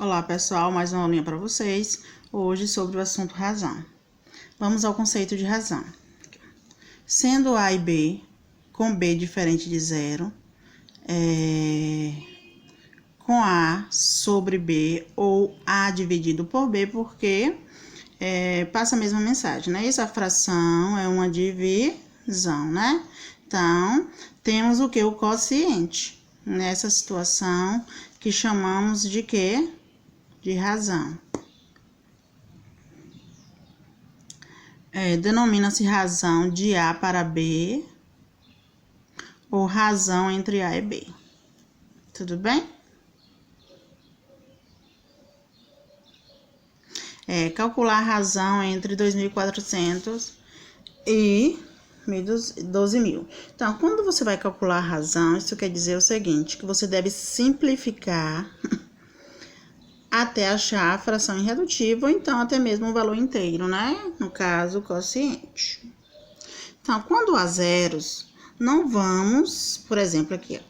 Olá pessoal, mais uma aulinha para vocês, hoje sobre o assunto razão. Vamos ao conceito de razão. Sendo A e B, com B diferente de zero, com A sobre B ou A dividido por B, porque passa a mesma mensagem, né? Essa fração é uma divisão, né? Então, temos o que? O quociente. Nessa situação, que chamamos de quê? De razão. Denomina-se razão de A para B ou razão entre A e B. Tudo bem? Calcular a razão entre 2.400 e 12.000. Então, quando você vai calcular a razão, isso quer dizer o seguinte, que você deve simplificar até achar a fração irredutível, ou então até mesmo o valor inteiro, né? No caso, o quociente. Então, quando há zeros, não vamos, por exemplo, aqui, ó,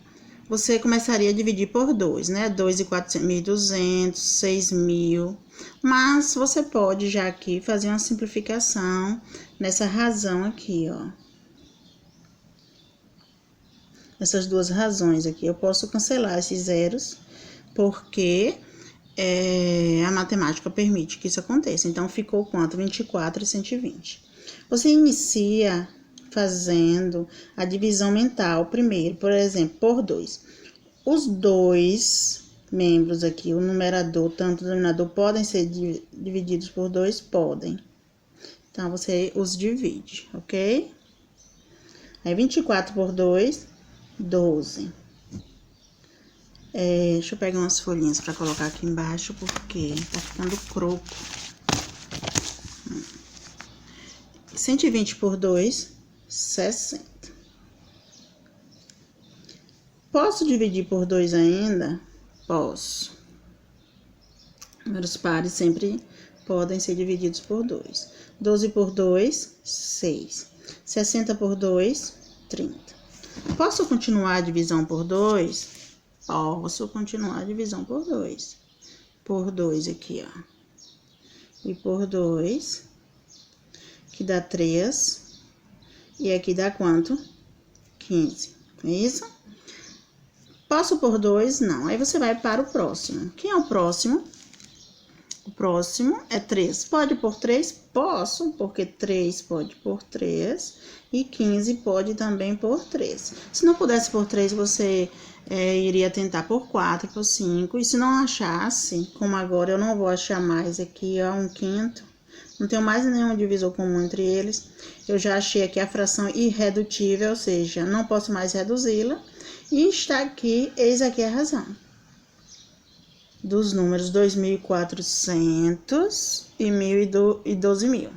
você começaria a dividir por 2, né? 2.400, 1.200, 6.000. Mas você pode já aqui fazer uma simplificação nessa razão aqui, ó. Essas duas razões aqui. Eu posso cancelar esses zeros, porque a matemática permite que isso aconteça. Então, ficou quanto? 24 e 120. Você inicia fazendo a divisão mental primeiro, por exemplo, por 2. Os dois membros aqui, o numerador, tanto o denominador, podem ser divididos por 2? Podem. Então, você os divide, ok? Aí, 24 por 2, 12. Deixa eu pegar umas folhinhas para colocar aqui embaixo, porque tá ficando croco. 120 por 2, 60. Posso dividir por 2 ainda? Posso. Números pares sempre podem ser divididos por 2. 12 por 2, 6. 60 por 2, 30. Posso continuar a divisão por 2? Posso continuar a divisão por 2. Por 2 aqui, ó. E por 2, que dá 3. E aqui dá quanto? 15. É isso? Posso por 2? Não. Aí você vai para o próximo. Quem é o próximo? O próximo é 3. Pode por 3? Posso, porque 3 pode por 3 e 15 pode também por 3. Se não pudesse por 3, você iria tentar por 4, por 5. E se não achasse, como agora eu não vou achar mais aqui, ó, 1/5. Não tenho mais nenhum divisor comum entre eles. Eu já achei aqui a fração irredutível, ou seja, não posso mais reduzi-la. E está aqui, eis aqui a razão. Dos números 2.400 e 12.000.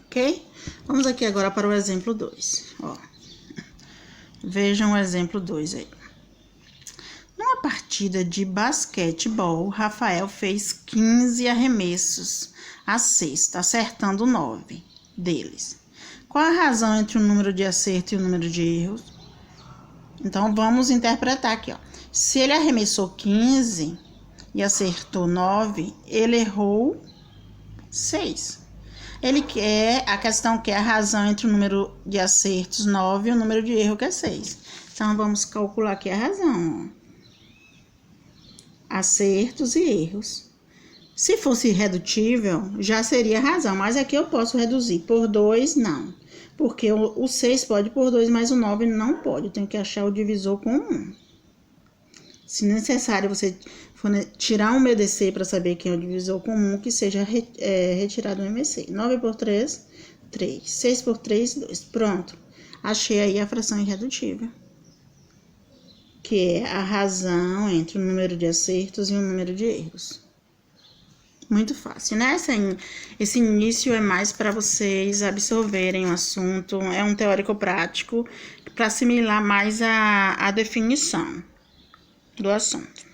Ok? Vamos aqui agora para o exemplo 2. Ó. Vejam o exemplo 2 aí. Numa partida de basquetebol, Rafael fez 15 arremessos à cesta, acertando 9 deles. Qual a razão entre o número de acerto e o número de erros? Então, vamos interpretar aqui, ó. Se ele arremessou 15 e acertou 9, ele errou 6. A questão quer a razão entre o número de acertos 9 e o número de erro, que é 6. Então, vamos calcular aqui a razão, ó. Acertos e erros. Se fosse irredutível, já seria razão, mas aqui eu posso reduzir por 2, não. Porque o 6 pode por 2, mas o 9 não pode. Eu tenho que achar o divisor comum. Se necessário você tirar um MDC para saber quem é o divisor comum, que seja retirado do MC. 9 por 3, 3. 6 por 3, 2. Pronto. Achei aí a fração irredutível, que é a razão entre o número de acertos e o número de erros. Muito fácil, né? Esse início é mais para vocês absorverem o assunto. É um teórico prático para assimilar mais a definição do assunto.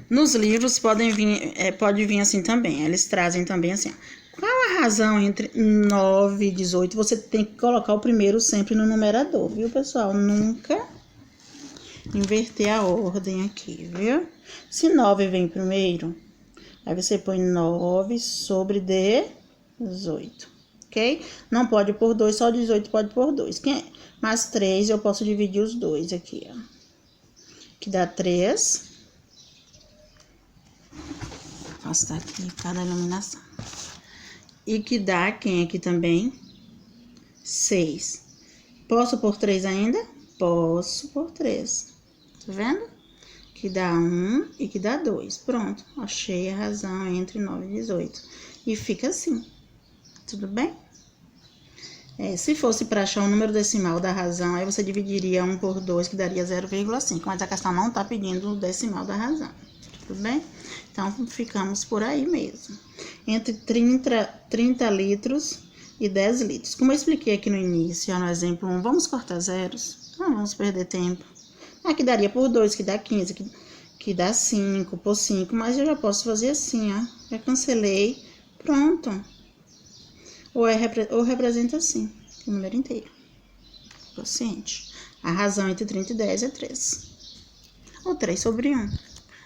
Nos livros pode vir assim também. Eles trazem também assim, ó. Qual a razão entre 9 e 18? Você tem que colocar o primeiro sempre no numerador, viu, pessoal? Nunca inverter a ordem aqui, viu? Se 9 vem primeiro, aí você põe 9 sobre 18, ok? Não pode por 2, só 18 pode por 2. Mais 3, eu posso dividir os dois aqui, ó. Que dá 3. Vou afastar aqui cada iluminação. E que dá, quem aqui também? 6. Posso por 3 ainda? Posso por 3. Tá vendo? Que dá 1 e que dá 2. Pronto, achei a razão entre 9 e 18. E fica assim, tudo bem? Se fosse para achar o número decimal da razão, aí você dividiria 1 por 2, que daria 0,5. Mas a questão não tá pedindo o decimal da razão, tudo bem? Então, ficamos por aí mesmo. Entre 30 litros e 10 litros. Como eu expliquei aqui no início, ó, no exemplo 1, vamos cortar zeros? Não vamos perder tempo. Aqui daria por 2, que dá 15, que dá 5, por 5. Mas eu já posso fazer assim, ó. Já cancelei, pronto. Ou representa assim, o número inteiro. Quociente. A razão entre 30 e 10 é 3. Ou 3 sobre 1.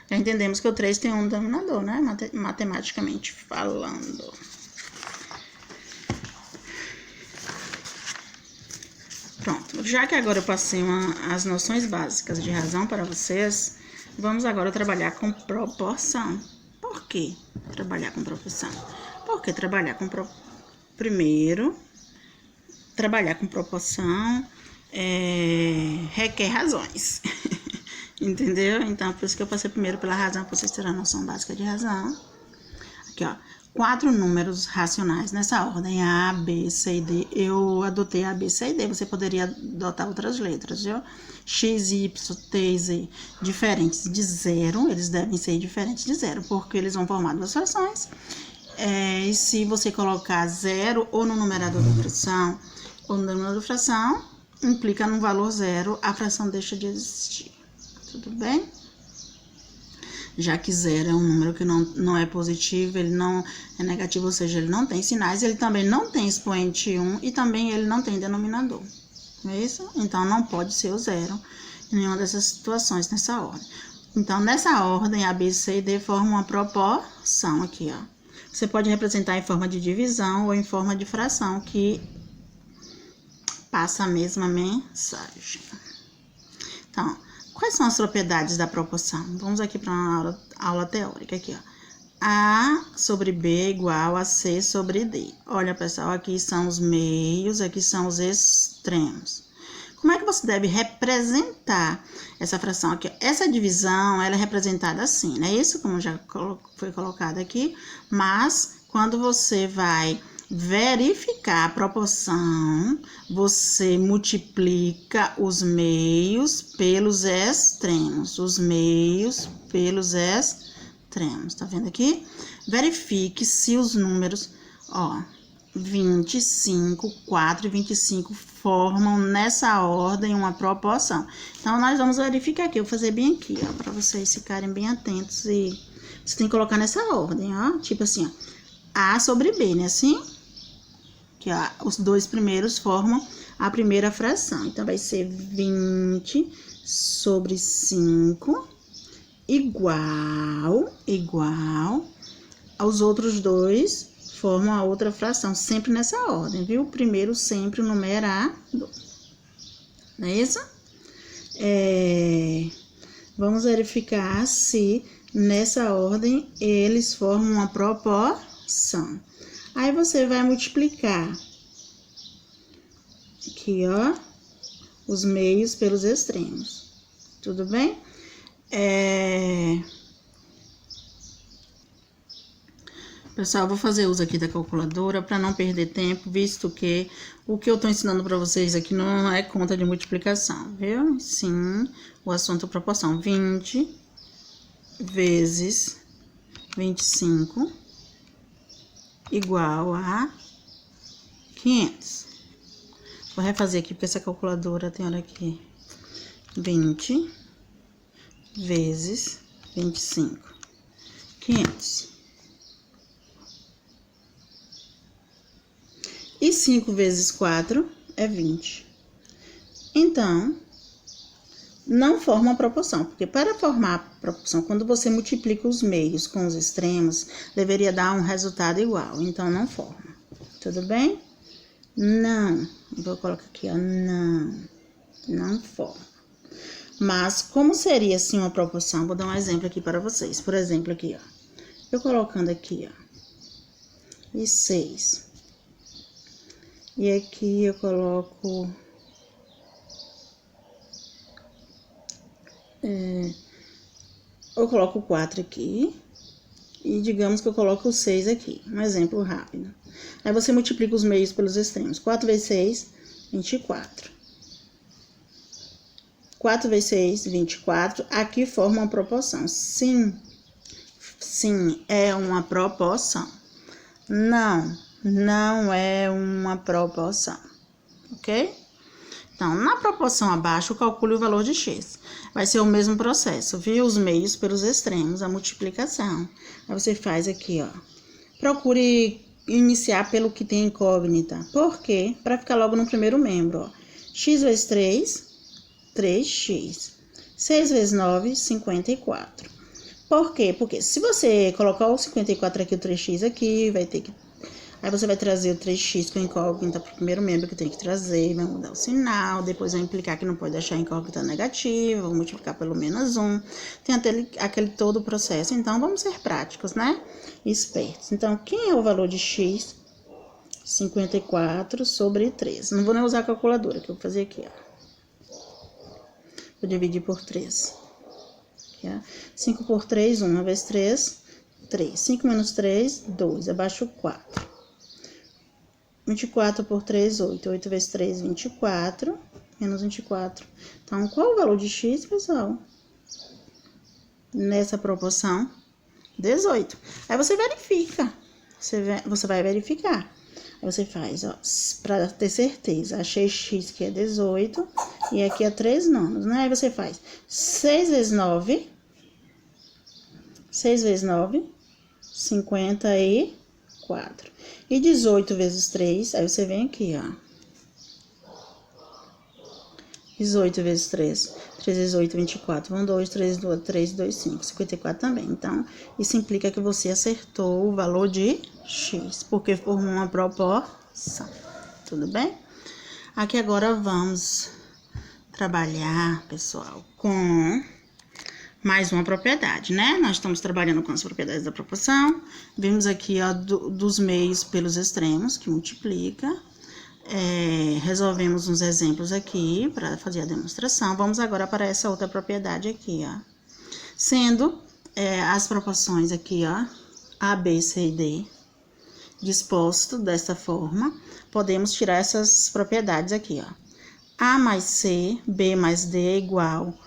Já entendemos que o 3 tem um denominador, né? Matematicamente falando. Pronto. Já que agora eu passei as noções básicas de razão para vocês, vamos agora trabalhar com proporção. Por que trabalhar com proporção? Porque primeiro, trabalhar com proporção requer razões. Entendeu? Então, por isso que eu passei primeiro pela razão, para vocês terem a noção básica de razão. Aqui, ó. 4 números racionais nessa ordem, A, B, C e D. Eu adotei A, B, C e D. Você poderia adotar outras letras, viu? X, Y, T e Z diferentes de 0. Eles devem ser diferentes de 0, porque eles vão formar duas frações. E se você colocar 0 ou no numerador da fração, ou no denominador da fração, implica no valor 0, a fração deixa de existir. Tudo bem? Já que 0 é um número que não é positivo, ele não é negativo, ou seja, ele não tem sinais, ele também não tem expoente 1 e também ele não tem denominador. Não é isso? Então, não pode ser o 0 em nenhuma dessas situações nessa ordem. Então, nessa ordem, A, B, C e D formam uma proporção aqui, ó. Você pode representar em forma de divisão ou em forma de fração, que passa a mesma mensagem. Então, quais são as propriedades da proporção? Vamos aqui para uma aula teórica aqui, ó. A sobre B é igual a C sobre D. Olha, pessoal, aqui são os meios, aqui são os extremos. Como é que você deve representar essa fração aqui? Essa divisão, ela é representada assim, né? Isso, como já foi colocado aqui, mas quando você vai verificar a proporção, você multiplica os meios pelos extremos. Os meios pelos extremos, tá vendo aqui? Verifique se os números, ó, 25, 4 e 25 formam nessa ordem uma proporção. Então, nós vamos verificar aqui. Eu vou fazer bem aqui, ó, para vocês ficarem bem atentos. E você tem que colocar nessa ordem, ó. Tipo assim, ó. A sobre B, né? Assim. Que ó, os dois primeiros formam a primeira fração. Então, vai ser 20 sobre 5 igual aos outros dois formam a outra fração, sempre nessa ordem, viu? O primeiro sempre o numerador. Não é isso? Vamos verificar se nessa ordem eles formam uma proporção. Aí você vai multiplicar aqui, ó, os meios pelos extremos. Tudo bem? Pessoal, eu vou fazer uso aqui da calculadora para não perder tempo, visto que o que eu estou ensinando para vocês aqui não é conta de multiplicação, viu? Sim, o assunto é proporção. 20 vezes 25 igual a 500. Vou refazer aqui, porque essa calculadora tem hora aqui. 20 vezes 25, 500. E 5 vezes 4 é 20. Então, não forma proporção, porque para formar proporção, quando você multiplica os meios com os extremos, deveria dar um resultado igual, então não forma. Tudo bem? Não. Vou colocar aqui, ó, não forma. Mas como seria assim uma proporção? Vou dar um exemplo aqui para vocês. Por exemplo, aqui, ó. Eu colocando aqui, ó, e 6. E aqui eu coloco eu coloco 4 aqui. E digamos que eu coloco o 6 aqui. Um exemplo rápido. Aí você multiplica os meios pelos extremos. 4 vezes 6, 24. 4 vezes 6, 24. Aqui forma uma proporção. Sim, é uma proporção. Não é uma proporção. Ok? Então, na proporção abaixo, calcule o valor de x. Vai ser o mesmo processo, viu? Os meios pelos extremos, a multiplicação. Aí você faz aqui, ó. Procure iniciar pelo que tem incógnita. Por quê? Para ficar logo no primeiro membro, ó. X vezes 3, 3x. 6 vezes 9, 54. Por quê? Porque se você colocar o 54 aqui, o 3x aqui, vai ter que... Aí você vai trazer o 3x com incógnita para o primeiro membro que tem que trazer, vai mudar o sinal, depois vai implicar que não pode deixar a incógnita negativa, vou multiplicar pelo menos 1. Tem aquele todo o processo. Então, vamos ser práticos, né? Espertos. Então, quem é o valor de x? 54 sobre 3. Não vou nem usar a calculadora, que eu vou fazer aqui, ó. Vou dividir por 3. Aqui, ó. 5 por 3, 1. 1 vezes 3, 3. 5 menos 3, 2. Abaixo 4. 24 por 3, 8. 8 vezes 3, 24. Menos 24. Então, qual o valor de x, pessoal? Nessa proporção, 18. Aí você verifica. Você vai verificar. Aí você faz, ó, pra ter certeza. Achei x que é 18 e aqui é 3 nonos, né? Aí você faz 6 vezes 9. 6 vezes 9, 54. E 18 vezes 3, aí você vem aqui, ó. 18 vezes 3. 3 vezes 8, 24. 1, 2, 3, 2, 3, 2, 5. 54 também. Então, isso implica que você acertou o valor de x, porque formou uma proporção. Tudo bem? Aqui agora vamos trabalhar, pessoal, com mais uma propriedade, né? Nós estamos trabalhando com as propriedades da proporção. Vimos aqui, ó, dos meios pelos extremos, que multiplica. Resolvemos uns exemplos aqui para fazer a demonstração. Vamos agora para essa outra propriedade aqui, ó. Sendo as proporções aqui, ó, A, B, C e D, disposto dessa forma, podemos tirar essas propriedades aqui, ó. A mais C, B mais D é igual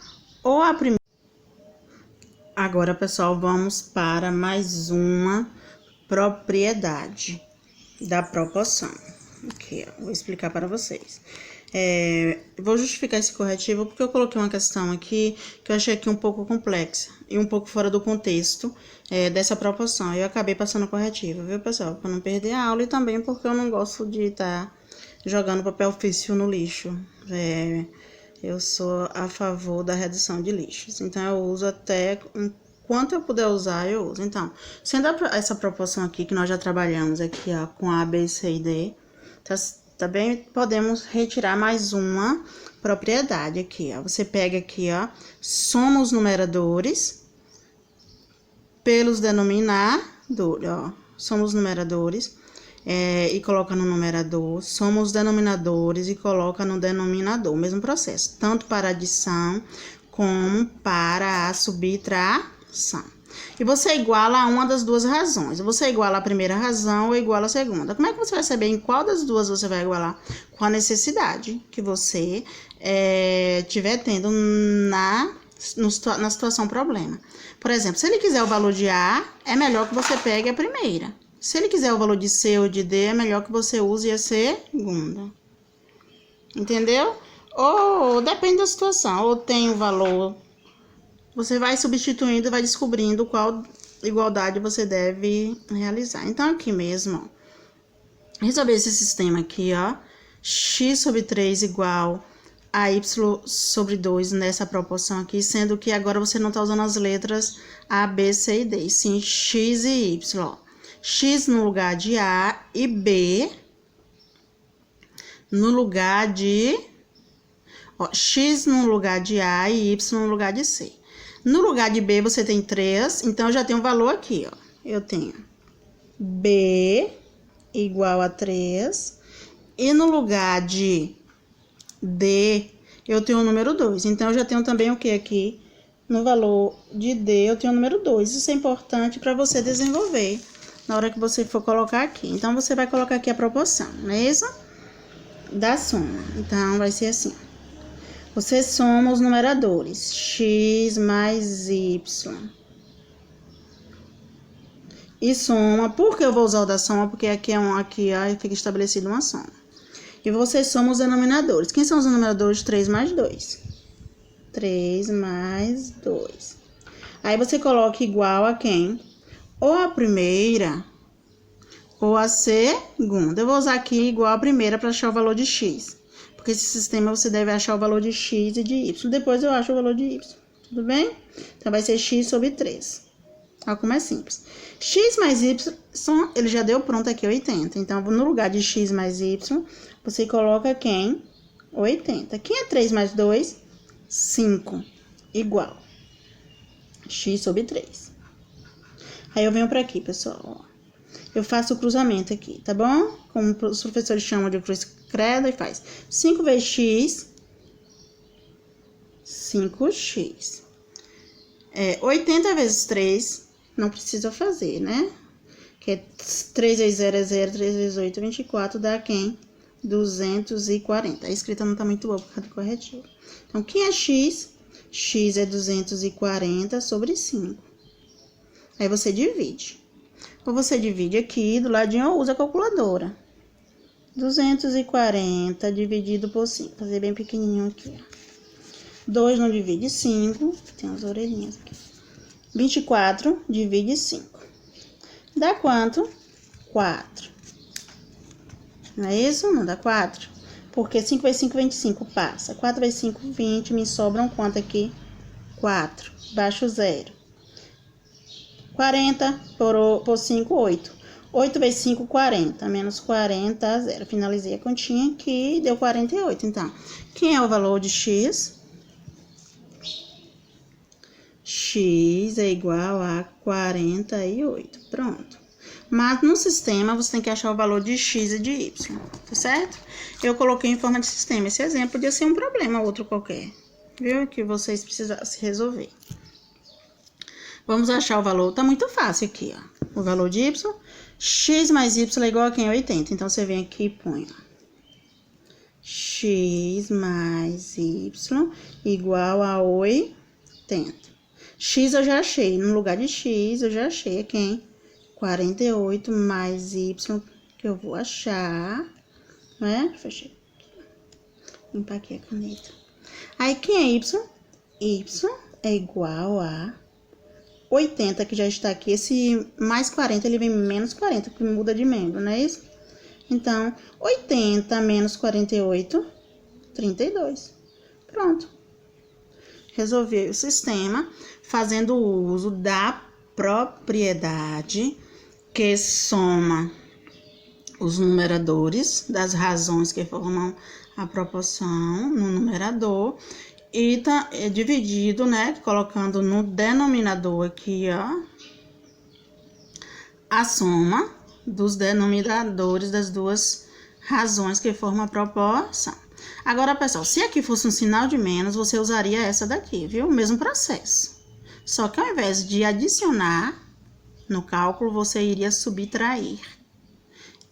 ou a primeira. Agora, pessoal, vamos para mais uma propriedade da proporção. Aqui, ó, vou explicar para vocês. Vou justificar esse corretivo porque eu coloquei uma questão aqui que eu achei aqui um pouco complexa e um pouco fora do contexto dessa proporção. Eu acabei passando corretivo, viu, pessoal? Para não perder a aula e também porque eu não gosto de estar jogando papel ofício no lixo. Eu sou a favor da redução de lixos, então eu uso até quanto eu puder usar, eu uso. Então, sendo essa proporção aqui que nós já trabalhamos aqui, ó, com A, B, C e D, também podemos retirar mais uma propriedade aqui, ó. Você pega aqui, ó, soma os numeradores pelos denominadores, ó. Soma os numeradores e coloca no numerador, soma os denominadores e coloca no denominador, o mesmo processo, tanto para adição como para a subtração. E você iguala a uma das duas razões. Você iguala a primeira razão ou iguala a segunda. Como é que você vai saber em qual das duas você vai igualar? Com a necessidade que você tiver tendo na situação problema. Por exemplo, se ele quiser o valor de A, é melhor que você pegue a primeira. Se ele quiser o valor de C ou de D, é melhor que você use a segunda. Entendeu? Ou depende da situação. Ou tem o valor... Você vai substituindo e vai descobrindo qual igualdade você deve realizar. Então, aqui mesmo, ó, resolver esse sistema aqui, ó. X sobre 3 igual a y sobre 2 nessa proporção aqui, sendo que agora você não está usando as letras A, B, C e D, e sim x e y, ó. X no lugar de A e B no lugar de... Ó, x no lugar de A e y no lugar de C. No lugar de B você tem 3, então eu já tenho um valor aqui, ó. Eu tenho B igual a 3, e no lugar de D, eu tenho o número 2. Então, eu já tenho também o que aqui? No valor de D, eu tenho o número 2. Isso é importante para você desenvolver na hora que você for colocar aqui. Então, você vai colocar aqui a proporção, não é isso? Da soma. Então, vai ser assim. Você soma os numeradores. X mais Y. E soma. Por que eu vou usar o da soma? Porque aqui ó, fica estabelecido uma soma. E você soma os denominadores. Quem são os denominadores? 3 mais 2. 3 mais 2. Aí você coloca igual a quem? Ou a primeira, ou a segunda. Eu vou usar aqui igual a primeira para achar o valor de x. Porque esse sistema você deve achar o valor de x e de y. Depois eu acho o valor de y. Tudo bem? Então, vai ser x sobre 3. Olha como é simples. X mais y, ele já deu pronto aqui, 80. Então, no lugar de x mais y, você coloca quem? 80. Quem é 3 mais 2? 5. Igual. X sobre 3. Aí, eu venho pra aqui, pessoal. Ó. Eu faço o cruzamento aqui, tá bom? Como os professores chamam de cruz credo, e faz 5 vezes x, 5x. 80 vezes 3, não precisa fazer, né? Que é 3 vezes 0 é 0, 3 vezes 8 é 24, dá quem? 240. A escrita não tá muito boa por causa do corretivo. Então, quem é x? X é 240 sobre 5. Aí, você divide. Ou você divide aqui, do ladinho, ou usa a calculadora. 240 dividido por 5. Fazer bem pequenininho aqui, ó. 2 não divide 5. Tem as orelhinhas aqui. 24 divide 5. Dá quanto? 4. Não é isso? Não dá 4? Porque 5 vezes 5, 25, passa. 4 vezes 5, 20. Me sobram quanto aqui? 4. Baixo 0. 40 por 5, 8. 8 vezes 5, 40. Menos 40, 0. Finalizei a continha aqui, deu 48. Então, quem é o valor de x? X é igual a 48. Pronto. Mas no sistema, você tem que achar o valor de x e de y, tá certo? Eu coloquei em forma de sistema. Esse exemplo podia ser um problema, outro qualquer, viu? Que vocês precisassem resolver. Vamos achar o valor. Tá muito fácil aqui, ó. O valor de y. X mais y é igual a quem? 80. Então, você vem aqui e põe, ó. X mais y igual a 80. X eu já achei. No lugar de x, eu já achei a quem? 48 mais y, que eu vou achar, né? Fechei. Limpar aqui a caneta. Aí, quem é y? Y é igual a 80, que já está aqui. Esse mais 40, ele vem menos 40, que muda de membro, não é isso? Então, 80 menos 48, 32. Pronto. Resolvi o sistema fazendo o uso da propriedade que soma os numeradores das razões que formam a proporção no numerador e tá dividido, né, colocando no denominador aqui, ó, a soma dos denominadores das duas razões que formam a proporção. Agora, pessoal, se aqui fosse um sinal de menos, você usaria essa daqui, viu? O mesmo processo. Só que ao invés de adicionar no cálculo, você iria subtrair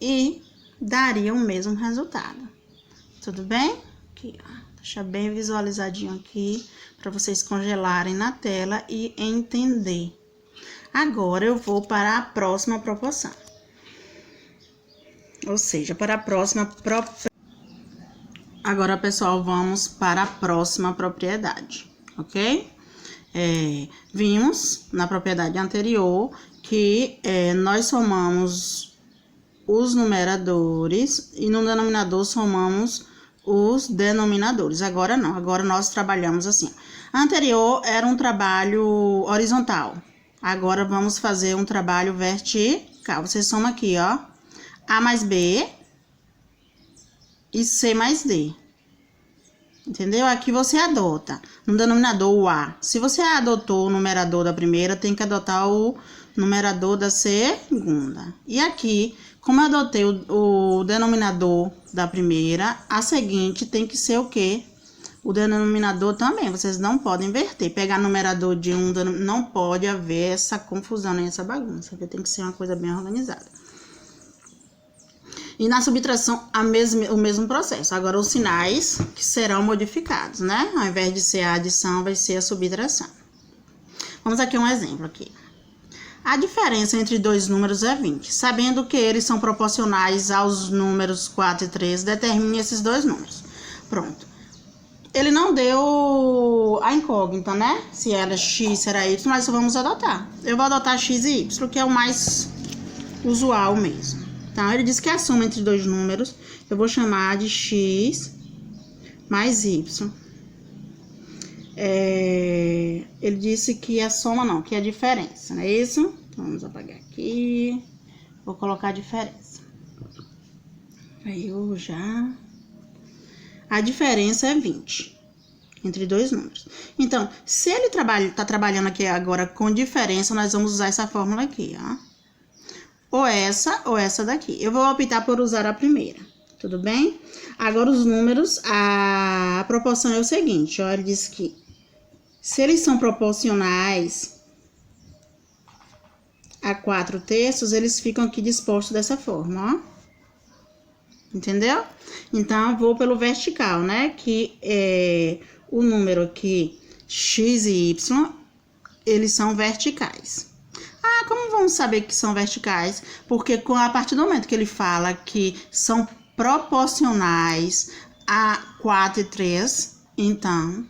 e daria o mesmo resultado. Tudo bem? Aqui, ó. Deixa bem visualizadinho aqui para vocês congelarem na tela e entender. Agora, eu vou para a próxima proporção. Ou seja, para a próxima propriedade. Agora, pessoal, vamos para a próxima propriedade, ok? Vimos na propriedade anterior que nós somamos os numeradores e no denominador somamos os denominadores. Agora não, agora nós trabalhamos assim. Anterior era um trabalho horizontal. Agora vamos fazer um trabalho vertical. Você soma aqui, ó. A mais B e C mais D. Entendeu? Aqui você adota no denominador o A. Se você adotou o numerador da primeira, tem que adotar o numerador da segunda. E aqui, como eu adotei o denominador da primeira, a seguinte tem que ser o quê? O denominador também. Vocês não podem inverter. Pegar numerador de um, não pode haver essa confusão nem essa bagunça. Porque tem que ser uma coisa bem organizada. E na subtração, o mesmo processo. Agora, os sinais que serão modificados, né? Ao invés de ser a adição, vai ser a subtração. Vamos aqui um exemplo aqui. A diferença entre dois números é 20. Sabendo que eles são proporcionais aos números 4 e 3, determine esses dois números. Pronto. Ele não deu a incógnita, né? Se era x, se era y, mas vamos adotar. Eu vou adotar x e y, que é o mais usual mesmo. Então, ele diz que a soma entre dois números, eu vou chamar de x mais y. Ele disse que a soma não, que é a diferença, não é isso? Vamos apagar aqui. Vou colocar a diferença. Aí eu já... A diferença é 20 entre dois números. Então, se ele tá trabalhando aqui agora com diferença, nós vamos usar essa fórmula aqui, ó. Ou essa daqui. Eu vou optar por usar a primeira, tudo bem? Agora, os números, a proporção é o seguinte, ó, ele diz que se eles são proporcionais a 4/3, eles ficam aqui dispostos dessa forma, ó. Entendeu? Então, eu vou pelo vertical, né? Que é o número aqui, x e y, eles são verticais. Ah, como vamos saber que são verticais? Porque a partir do momento que ele fala que são proporcionais a 4 e 3, então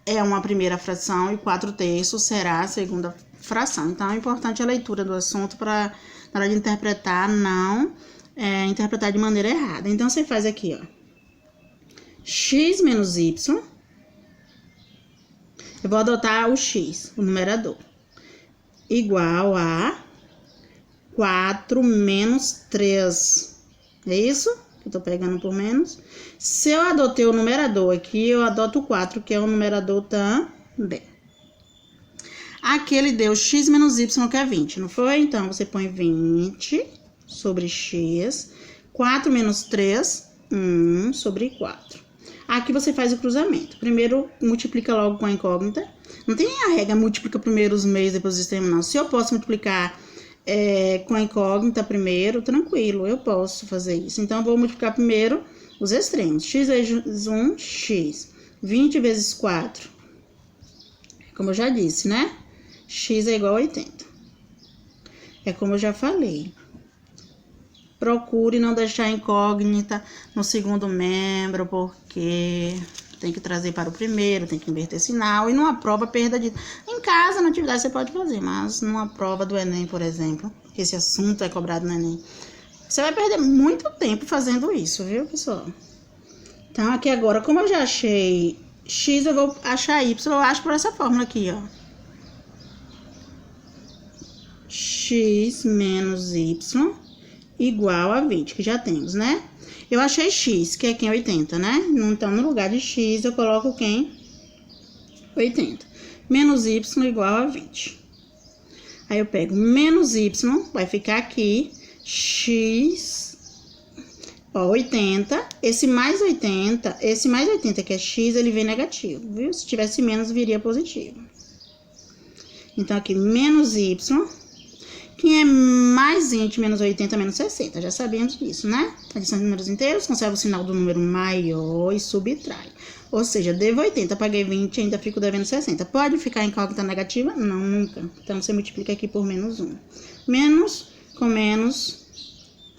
é uma primeira fração e 4/3 será a segunda fração. Então, é importante a leitura do assunto para, na hora de interpretar, não interpretar de maneira errada. Então, você faz aqui, ó. X menos y. Eu vou adotar o x, o numerador. Igual a 4 menos 3. É isso? Que eu tô pegando por menos. Se eu adotei o numerador aqui, eu adoto o 4, que é o numerador também. Aqui ele deu x menos y, que é 20, não foi? Então, você põe 20 sobre x. 4 menos 3, 1 sobre 4. Aqui você faz o cruzamento. Primeiro, multiplica logo com a incógnita. Não tem a regra, multiplica primeiro os meios, depois o extremo, não. Se eu posso multiplicar com a incógnita primeiro, tranquilo, eu posso fazer isso. Então, eu vou multiplicar primeiro os extremos. X vezes 1, x. 20 vezes 4. Como eu já disse, né? X é igual a 80. É como eu já falei. Procure não deixar incógnita no segundo membro, porque tem que trazer para o primeiro, tem que inverter sinal. E numa prova, perda de... Em casa, na atividade, você pode fazer, mas numa prova do Enem, por exemplo, que esse assunto é cobrado no Enem, você vai perder muito tempo fazendo isso, viu, pessoal? Então, aqui agora, como eu já achei x, eu vou achar y, eu acho por essa fórmula aqui, ó. X menos y igual a 20, que já temos, né? Eu achei x, que é quem? 80, né? Então, no lugar de x, eu coloco quem? 80. Menos y igual a 20. Aí, eu pego menos y, vai ficar aqui, x, ó, 80. Esse mais 80 que é x, ele vem negativo, viu? Se tivesse menos, viria positivo. Então, aqui, menos y. Quem é mais 20 menos 80 menos 60? Já sabemos disso, né? Adição de números inteiros, conserva o sinal do número maior e subtrai. Ou seja, devo 80, paguei 20 e ainda fico devendo 60. Pode ficar incógnita negativa? Não, nunca. Então, você multiplica aqui por menos 1. Menos com menos,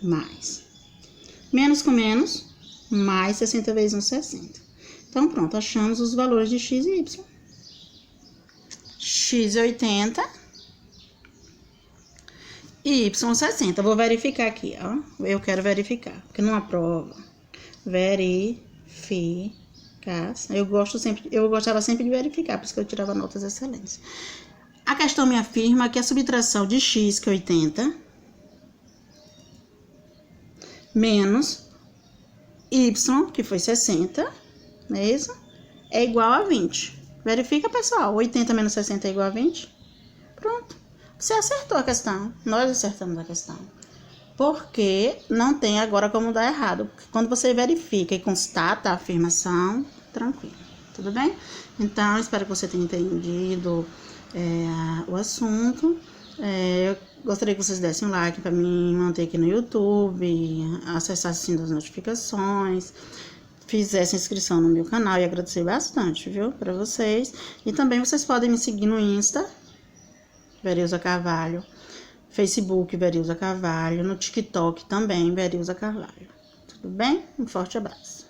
mais. Menos com menos, mais 60 vezes 1, 60. Então, pronto, achamos os valores de x e y. X é 80... e y 60. Vou verificar aqui, ó. Eu quero verificar, porque numa prova verificação. Eu gostava sempre de verificar, por isso que eu tirava notas excelentes. A questão me afirma que a subtração de x, que é 80, menos y, que foi 60, não é isso? É igual a 20. Verifica, pessoal. 80 menos 60 é igual a 20. Pronto. Você acertou a questão. Nós acertamos a questão. Porque não tem agora como dar errado. Porque quando você verifica e constata a afirmação, tranquilo. Tudo bem? Então, espero que você tenha entendido o assunto. Eu gostaria que vocês dessem um like para me manter aqui no YouTube, acessassem as notificações, fizessem inscrição no meu canal e agradecer bastante, viu, para vocês. E também vocês podem me seguir no Insta, Verilza Carvalho, Facebook, Verilza Carvalho, no TikTok também, Verilza Carvalho. Tudo bem? Um forte abraço.